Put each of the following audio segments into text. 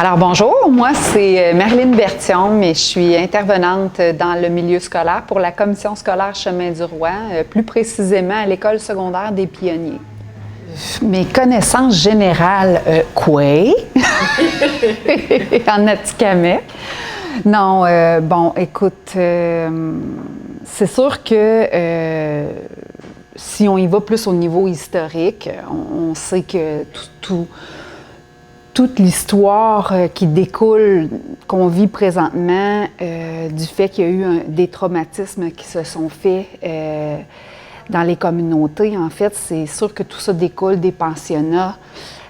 Alors bonjour, moi c'est Marilyn Bertion, mais je suis intervenante dans le milieu scolaire pour la commission scolaire Chemin du Roi, plus précisément à l'école secondaire des Pionniers. Mes connaissances générales, quoi? En Atikamekw. Non, bon, écoute, c'est sûr que si on y va plus au niveau historique, on sait que toute l'histoire qui découle, qu'on vit présentement, du fait qu'il y a eu des traumatismes qui se sont faits dans les communautés, en fait, c'est sûr que tout ça découle des pensionnats.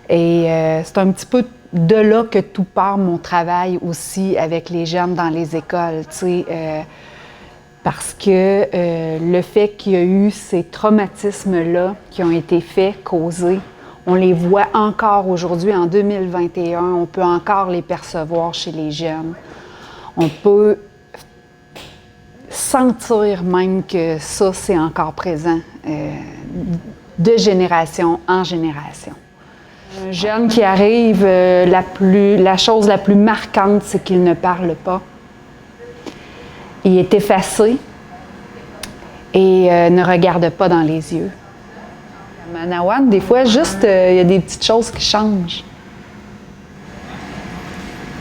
Et c'est un petit peu de là que tout part mon travail aussi avec les jeunes dans les écoles, tu sais, parce que le fait qu'il y a eu ces traumatismes-là qui ont été faits, causés, on les voit encore aujourd'hui, en 2021, on peut encore les percevoir chez les jeunes. On peut sentir même que ça, c'est encore présent de génération en génération. Un jeune qui arrive, la chose la plus marquante, c'est qu'il ne parle pas. Il est effacé et ne regarde pas dans les yeux. À Manawan, des fois, juste, il y a des petites choses qui changent.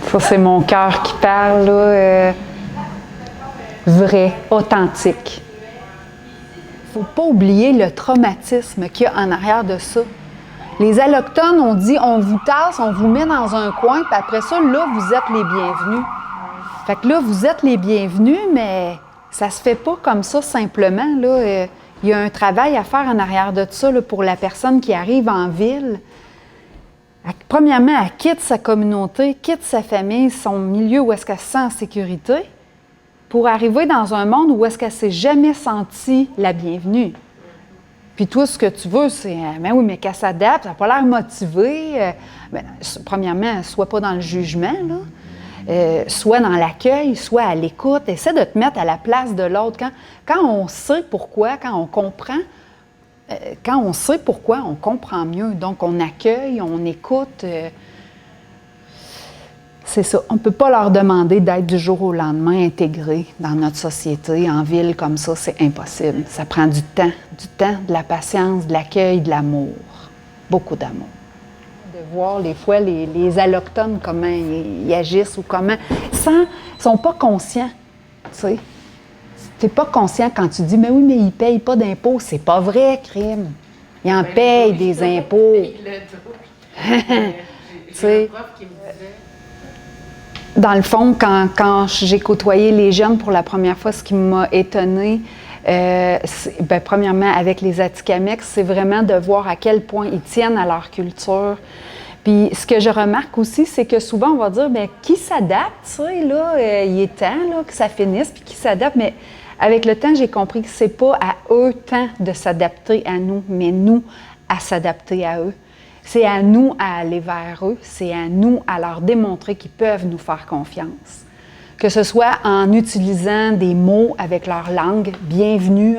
Ça, c'est mon cœur qui parle, là, vrai, authentique. Il ne faut pas oublier le traumatisme qu'il y a en arrière de ça. Les Allochtones, on dit, on vous tasse, on vous met dans un coin, puis après ça, là, vous êtes les bienvenus. Fait que là, vous êtes les bienvenus, mais ça se fait pas comme ça simplement, là. Il y a un travail à faire en arrière de ça là, pour la personne qui arrive en ville. Premièrement, elle quitte sa communauté, quitte sa famille, son milieu où est-ce qu'elle se sent en sécurité, pour arriver dans un monde où est-ce qu'elle ne s'est jamais sentie la bienvenue. Puis toi, ce que tu veux, c'est « Ben oui, mais qu'elle s'adapte, elle n'a pas l'air motivée. » Premièrement, sois pas dans le jugement, là. Soit dans l'accueil, soit à l'écoute. Essaie de te mettre à la place de l'autre. Quand on sait pourquoi, quand on comprend, quand on sait pourquoi, on comprend mieux. Donc, on accueille, on écoute. C'est ça. On ne peut pas leur demander d'être du jour au lendemain intégrés dans notre société. En ville comme ça, c'est impossible. Ça prend du temps, de la patience, de l'accueil, de l'amour. Beaucoup d'amour. De voir des fois les Allochtones, comment ils agissent ou comment... Ils sont pas conscients, tu sais. Tu n'es pas conscient quand tu dis « Mais oui, mais ils ne payent pas d'impôts. » C'est pas vrai, crime. Ils en payent des impôts. Tu sais, dans le fond, quand j'ai côtoyé les jeunes pour la première fois, ce qui m'a étonnée, premièrement, avec les Atikamekw, c'est vraiment de voir à quel point ils tiennent à leur culture. Puis ce que je remarque aussi, c'est que souvent, on va dire, bien, qui s'adapte, tu sais, là, il est temps là, que ça finisse, puis qui s'adapte. Mais avec le temps, j'ai compris que c'est pas à eux tant de s'adapter à nous, mais nous à s'adapter à eux. C'est à nous à aller vers eux, c'est à nous à leur démontrer qu'ils peuvent nous faire confiance. Que ce soit en utilisant des mots avec leur langue, bienvenue.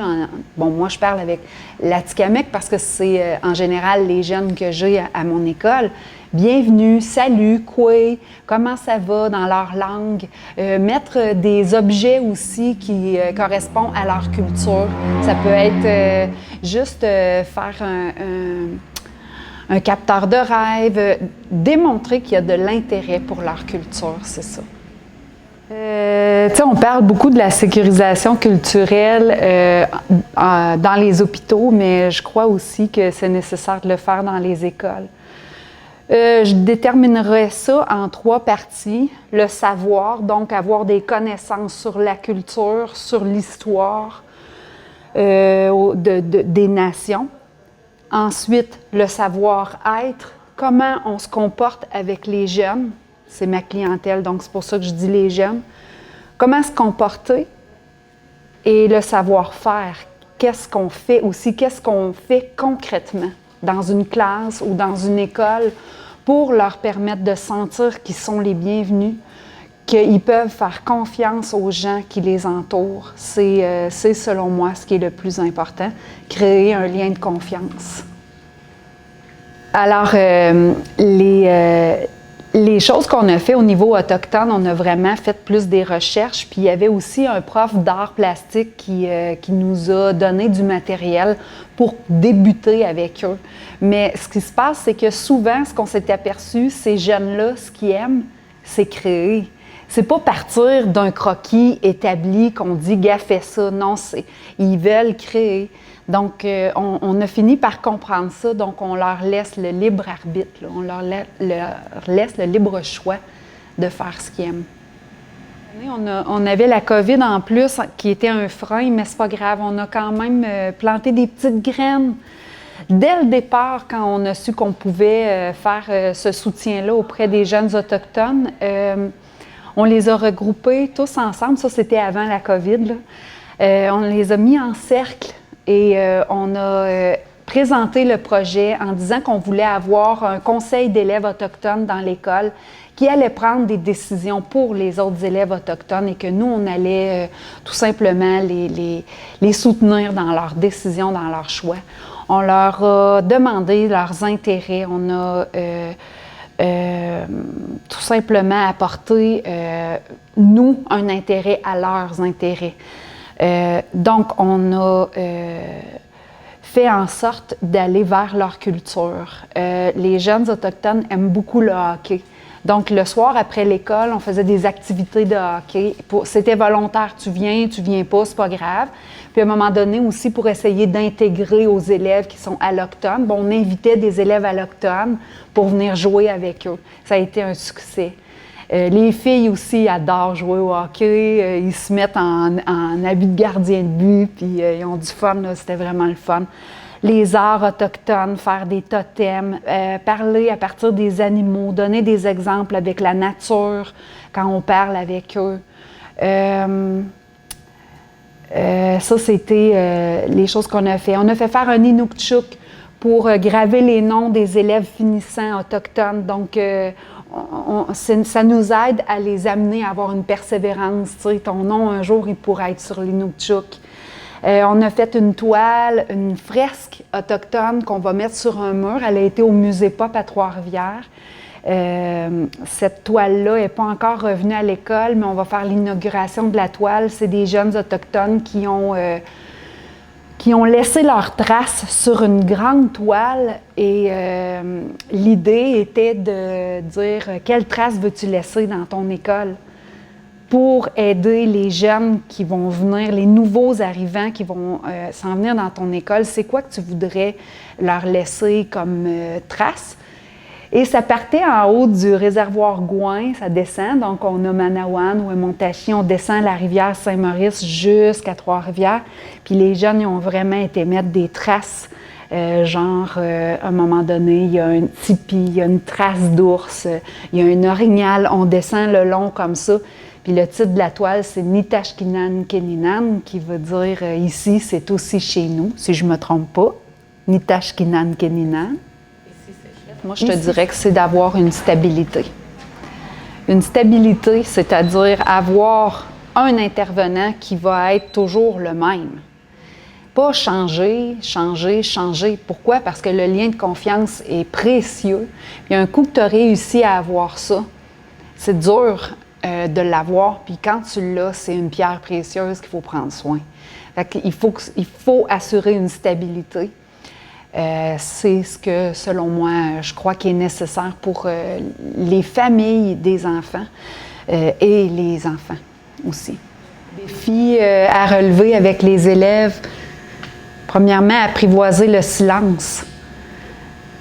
Bon, moi, je parle avec l'Atikamekw parce que c'est en général les jeunes que j'ai à mon école. Bienvenue, salut, quoi, comment ça va dans leur langue. Mettre des objets aussi qui correspondent à leur culture. Ça peut être juste faire un capteur de rêve, démontrer qu'il y a de l'intérêt pour leur culture, c'est ça. On parle beaucoup de la sécurisation culturelle dans les hôpitaux, mais je crois aussi que c'est nécessaire de le faire dans les écoles. Je déterminerais ça en 3 parties. Le savoir, donc avoir des connaissances sur la culture, sur l'histoire des nations. Ensuite, le savoir-être, comment on se comporte avec les jeunes. C'est ma clientèle, donc c'est pour ça que je dis les jeunes. Comment se comporter et le savoir-faire. Qu'est-ce qu'on fait aussi, qu'est-ce qu'on fait concrètement dans une classe ou dans une école pour leur permettre de sentir qu'ils sont les bienvenus, qu'ils peuvent faire confiance aux gens qui les entourent. C'est selon moi ce qui est le plus important, créer un lien de confiance. Alors, Les choses qu'on a fait au niveau autochtone, on a vraiment fait plus des recherches. Puis il y avait aussi un prof d'art plastique qui nous a donné du matériel pour débuter avec eux. Mais ce qui se passe, c'est que souvent, ce qu'on s'est aperçu, ces jeunes-là, ce qu'ils aiment, c'est créer. C'est pas partir d'un croquis établi qu'on dit « gars, fais ça ». Non, ils veulent créer. Donc, on a fini par comprendre ça, donc on leur laisse le libre arbitre, là. On leur laisse le libre choix de faire ce qu'ils aiment. On avait la COVID en plus, qui était un frein, mais c'est pas grave, on a quand même planté des petites graines. Dès le départ, quand on a su qu'on pouvait faire ce soutien-là auprès des jeunes autochtones, on les a regroupés tous ensemble, ça c'était avant la COVID, là. On les a mis en cercle. Et on a présenté le projet en disant qu'on voulait avoir un conseil d'élèves autochtones dans l'école qui allait prendre des décisions pour les autres élèves autochtones et que nous, on allait tout simplement les soutenir dans leurs décisions, dans leurs choix. On leur a demandé leurs intérêts. On a tout simplement apporté, nous, un intérêt à leurs intérêts. Donc, on a fait en sorte d'aller vers leur culture. Les jeunes autochtones aiment beaucoup le hockey. Donc, le soir, après l'école, on faisait des activités de hockey. C'était volontaire, tu viens pas, c'est pas grave. Puis, à un moment donné aussi, pour essayer d'intégrer aux élèves qui sont allochtones, on invitait des élèves allochtones pour venir jouer avec eux. Ça a été un succès. Les filles aussi adorent jouer au hockey. Ils se mettent en habit de gardien de but, puis ils ont du fun, là. C'était vraiment le fun. Les arts autochtones, faire des totems, parler à partir des animaux, donner des exemples avec la nature quand on parle avec eux. Ça, c'était les choses qu'on a fait. On a fait faire un Inukchuk pour graver les noms des élèves finissants autochtones. Donc, ça nous aide à les amener à avoir une persévérance. Tu sais, ton nom, un jour, il pourrait être sur l'Inukchuk. On a fait une toile, une fresque autochtone qu'on va mettre sur un mur. Elle a été au Musée Pop à Trois-Rivières. Cette toile-là n'est pas encore revenue à l'école, mais on va faire l'inauguration de la toile. C'est des jeunes autochtones qui ont laissé leurs traces sur une grande toile et l'idée était de dire « Quelle trace veux-tu laisser dans ton école? » pour aider les jeunes qui vont venir, les nouveaux arrivants qui vont s'en venir dans ton école. C'est quoi que tu voudrais leur laisser comme trace? Et ça partait en haut du réservoir Gouin, ça descend, donc on a Manawan ou Montachi, on descend la rivière Saint-Maurice jusqu'à Trois-Rivières. Puis les jeunes, ils ont vraiment été mettre des traces, à un moment donné, il y a un tipi, il y a une trace d'ours, il y a un orignal, on descend le long comme ça. Puis le titre de la toile, c'est Nitashkinan Keninan, qui veut dire ici, c'est aussi chez nous, si je ne me trompe pas. Nitashkinan Keninan. Moi, je te dirais que c'est d'avoir une stabilité. Une stabilité, c'est-à-dire avoir un intervenant qui va être toujours le même. Pas changer, changer, changer. Pourquoi? Parce que le lien de confiance est précieux. Puis un coup que tu as réussi à avoir ça, c'est dur de l'avoir. Puis quand tu l'as, c'est une pierre précieuse qu'il faut prendre soin. Fait qu'il faut assurer une stabilité. C'est ce que, selon moi, je crois qu'il est nécessaire pour les familles des enfants et les enfants aussi. Défi à relever avec les élèves. Premièrement, apprivoiser le silence.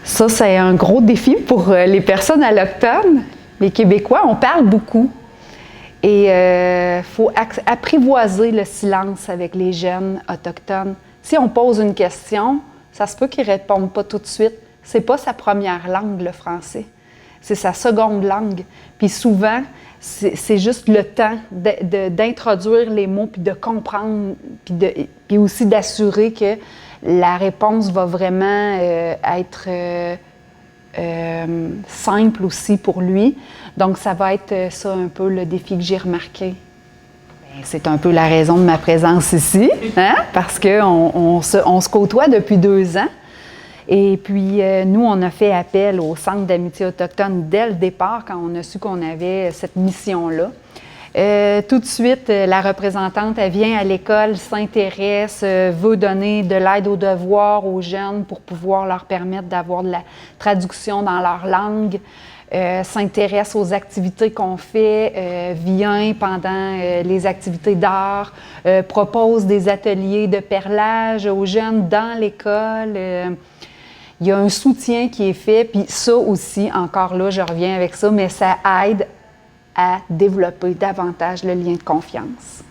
Ça, c'est un gros défi pour les personnes allochtones. Les Québécois, on parle beaucoup. Et il faut apprivoiser le silence avec les jeunes autochtones. Si on pose une question, ça se peut qu'ils ne répondent pas tout de suite. C'est pas sa première langue, le français. C'est sa seconde langue. Puis souvent, c'est juste le temps d'introduire les mots, puis de comprendre, puis aussi d'assurer que la réponse va vraiment être simple aussi pour lui. Donc, ça va être ça un peu le défi que j'ai remarqué. C'est un peu la raison de ma présence ici, hein? Parce qu'on se côtoie depuis 2 ans Et puis, nous, on a fait appel au Centre d'amitié autochtone dès le départ, quand on a su qu'on avait cette mission-là. Tout de suite, la représentante, elle vient à l'école, s'intéresse, veut donner de l'aide aux devoirs aux jeunes pour pouvoir leur permettre d'avoir de la traduction dans leur langue, s'intéresse aux activités qu'on fait, vient pendant les activités d'art, propose des ateliers de perlage aux jeunes dans l'école. Il y a un soutien qui est fait, puis ça aussi, encore là, je reviens avec ça, mais ça aide à développer davantage le lien de confiance.